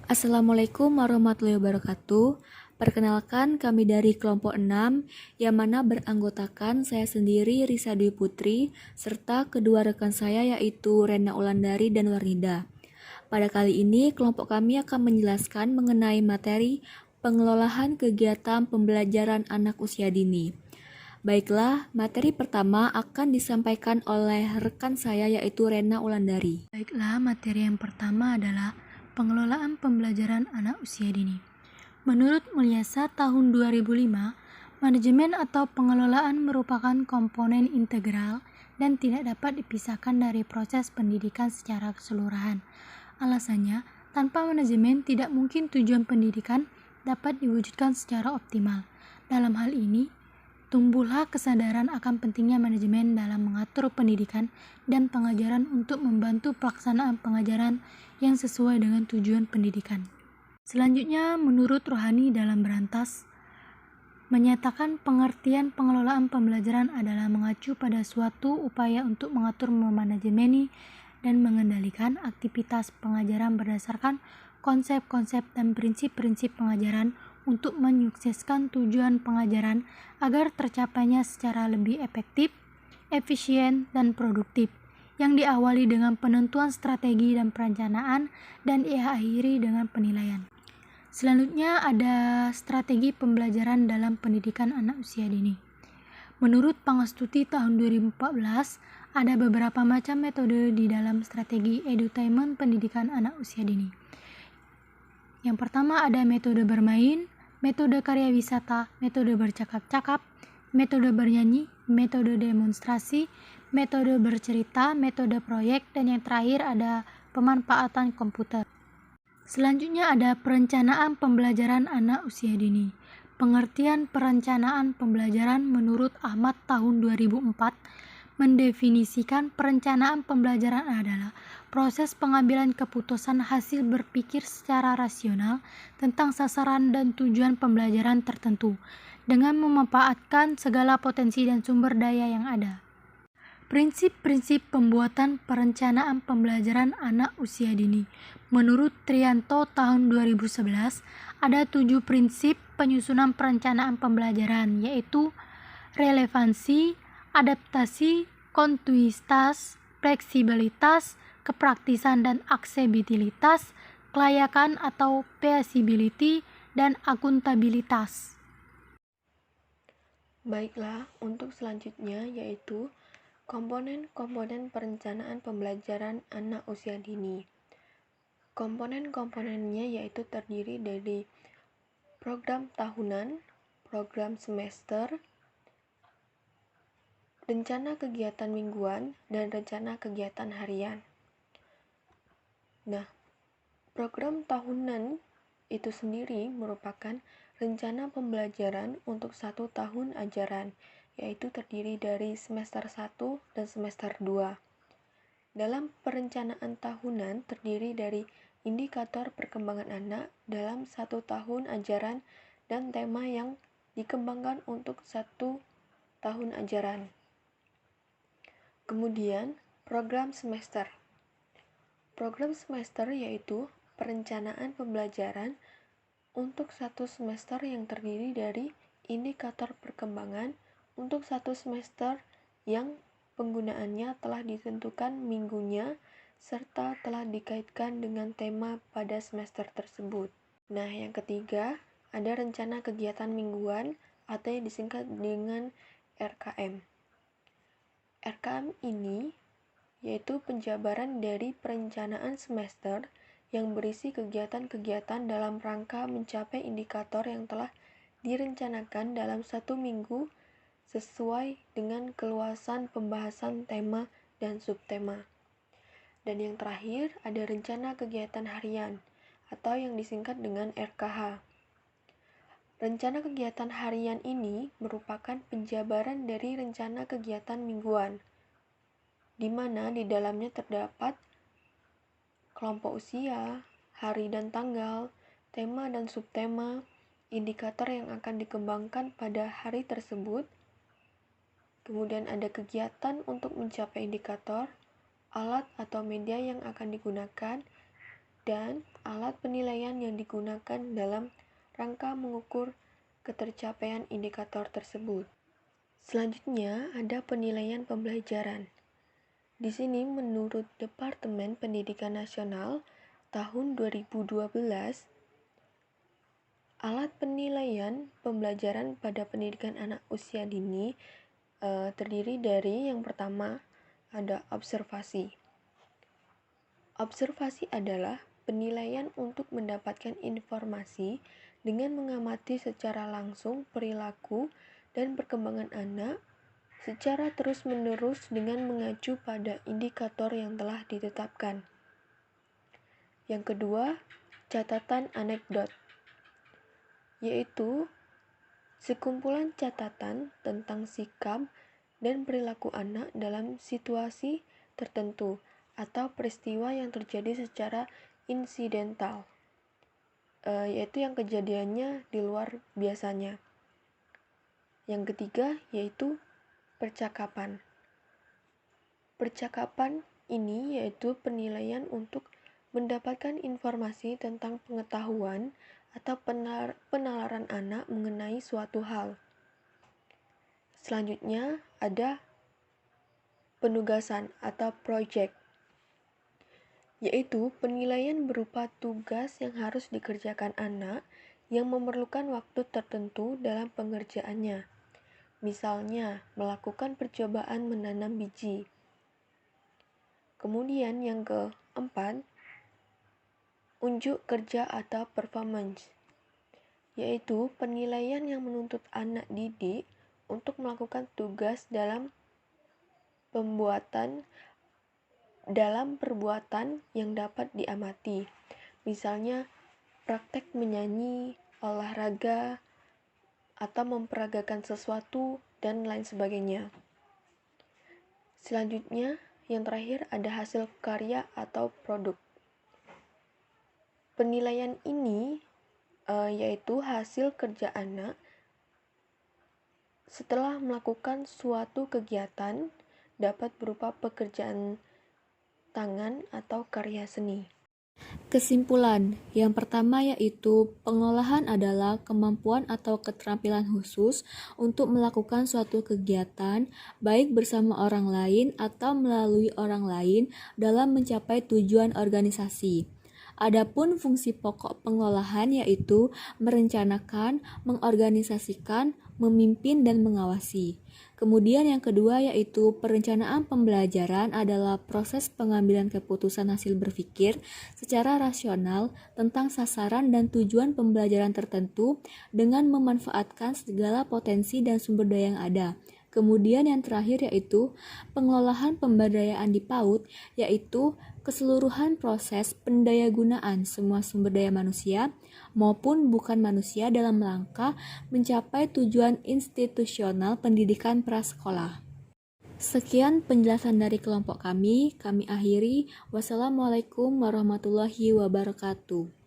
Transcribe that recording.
Assalamualaikum warahmatullahi wabarakatuh. Perkenalkan, kami dari kelompok 6 yang mana beranggotakan saya sendiri Risa Dwi Putri serta kedua rekan saya yaitu Rena Ulandari dan Warnida. Pada kali ini kelompok kami akan menjelaskan mengenai materi pengelolaan kegiatan pembelajaran anak usia dini. Baiklah, materi pertama akan disampaikan oleh rekan saya yaitu Rena Ulandari. Baiklah, materi yang pertama adalah pengelolaan pembelajaran anak usia dini. Menurut Mulyasa tahun 2005, manajemen atau pengelolaan merupakan komponen integral dan tidak dapat dipisahkan dari proses pendidikan secara keseluruhan. Alasannya, tanpa manajemen tidak mungkin tujuan pendidikan dapat diwujudkan secara optimal. Dalam hal ini, tumbuhlah kesadaran akan pentingnya manajemen dalam mengatur pendidikan dan pengajaran untuk membantu pelaksanaan pengajaran yang sesuai dengan tujuan pendidikan. Selanjutnya, menurut Rohani dalam Berantas, menyatakan pengertian pengelolaan pembelajaran adalah mengacu pada suatu upaya untuk mengatur, memanajemeni, dan mengendalikan aktivitas pengajaran berdasarkan konsep-konsep dan prinsip-prinsip pengajaran untuk menyukseskan tujuan pengajaran agar tercapainya secara lebih efektif, efisien, dan produktif, yang diawali dengan penentuan strategi dan perencanaan dan diakhiri dengan penilaian. Selanjutnya ada strategi pembelajaran dalam pendidikan anak usia dini. Menurut Pangestuti tahun 2014, ada beberapa macam metode di dalam strategi edutainment pendidikan anak usia dini. Yang pertama ada metode bermain, metode karya wisata, metode bercakap-cakap, metode bernyanyi, metode demonstrasi, metode bercerita, metode proyek, dan yang terakhir ada pemanfaatan komputer. Selanjutnya ada perencanaan pembelajaran anak usia dini. Pengertian perencanaan pembelajaran menurut Ahmad tahun 2004 mendefinisikan perencanaan pembelajaran adalah proses pengambilan keputusan hasil berpikir secara rasional tentang sasaran dan tujuan pembelajaran tertentu dengan memanfaatkan segala potensi dan sumber daya yang ada. Prinsip-prinsip pembuatan perencanaan pembelajaran anak usia dini. Menurut Trianto tahun 2011, ada 7 prinsip penyusunan perencanaan pembelajaran, yaitu relevansi, adaptasi, kontinuitas, fleksibilitas, kepraktisan dan aksesibilitas, kelayakan atau feasibility, dan akuntabilitas. Baiklah, untuk selanjutnya yaitu komponen-komponen perencanaan pembelajaran anak usia dini. Komponen-komponennya yaitu terdiri dari program tahunan, program semester, rencana kegiatan mingguan, dan rencana kegiatan harian. Nah, program tahunan itu sendiri merupakan rencana pembelajaran untuk 1 tahun ajaran, yaitu terdiri dari semester 1 dan semester 2. Dalam perencanaan tahunan terdiri dari indikator perkembangan anak dalam 1 tahun ajaran dan tema yang dikembangkan untuk 1 tahun ajaran. Kemudian, program semester. Program semester yaitu perencanaan pembelajaran untuk 1 semester yang terdiri dari indikator perkembangan untuk 1 semester yang penggunaannya telah ditentukan minggunya serta telah dikaitkan dengan tema pada semester tersebut. Nah, yang ketiga, ada rencana kegiatan mingguan atau yang disingkat dengan RKM. RKM ini yaitu penjabaran dari perencanaan semester yang berisi kegiatan-kegiatan dalam rangka mencapai indikator yang telah direncanakan dalam 1 minggu sesuai dengan keluasan pembahasan tema dan subtema. Dan yang terakhir ada rencana kegiatan harian atau yang disingkat dengan RKH. Rencana kegiatan harian ini merupakan penjabaran dari rencana kegiatan mingguan, di mana di dalamnya terdapat kelompok usia, hari dan tanggal, tema dan subtema, indikator yang akan dikembangkan pada hari tersebut, kemudian ada kegiatan untuk mencapai indikator, alat atau media yang akan digunakan, dan alat penilaian yang digunakan dalam rangka mengukur ketercapaian indikator tersebut. Selanjutnya, ada penilaian pembelajaran. Di sini menurut Departemen Pendidikan Nasional tahun 2012, alat penilaian pembelajaran pada pendidikan anak usia dini terdiri dari yang pertama ada observasi. Observasi adalah penilaian untuk mendapatkan informasi dengan mengamati secara langsung perilaku dan perkembangan anak secara terus-menerus dengan mengacu pada indikator yang telah ditetapkan. Yang kedua, catatan anekdot, yaitu sekumpulan catatan tentang sikap dan perilaku anak dalam situasi tertentu atau peristiwa yang terjadi secara insidental, yaitu yang kejadiannya di luar biasanya. Yang ketiga, yaitu percakapan. Percakapan ini yaitu penilaian untuk mendapatkan informasi tentang pengetahuan atau penalaran anak mengenai suatu hal. Selanjutnya ada penugasan atau project, yaitu penilaian berupa tugas yang harus dikerjakan anak yang memerlukan waktu tertentu dalam pengerjaannya. Misalnya, melakukan percobaan menanam biji. Kemudian yang keempat, unjuk kerja atau performance, yaitu penilaian yang menuntut anak didik untuk melakukan tugas dalam perbuatan yang dapat diamati. Misalnya, praktek menyanyi, olahraga, atau memperagakan sesuatu, dan lain sebagainya. Selanjutnya, yang terakhir ada hasil karya atau produk. Penilaian ini yaitu hasil kerja anak setelah melakukan suatu kegiatan, dapat berupa pekerjaan tangan atau karya seni. Kesimpulan, yang pertama yaitu pengolahan adalah kemampuan atau keterampilan khusus untuk melakukan suatu kegiatan baik bersama orang lain atau melalui orang lain dalam mencapai tujuan organisasi. Adapun fungsi pokok pengolahan yaitu merencanakan, mengorganisasikan, memimpin, dan mengawasi. Kemudian yang kedua yaitu perencanaan pembelajaran adalah proses pengambilan keputusan hasil berpikir secara rasional tentang sasaran dan tujuan pembelajaran tertentu dengan memanfaatkan segala potensi dan sumber daya yang ada. Kemudian yang terakhir yaitu pengelolaan pemberdayaan di PAUD, yaitu keseluruhan proses pendayagunaan semua sumber daya manusia maupun bukan manusia dalam rangka mencapai tujuan institusional pendidikan prasekolah. Sekian penjelasan dari kelompok kami akhiri. Wassalamualaikum warahmatullahi wabarakatuh.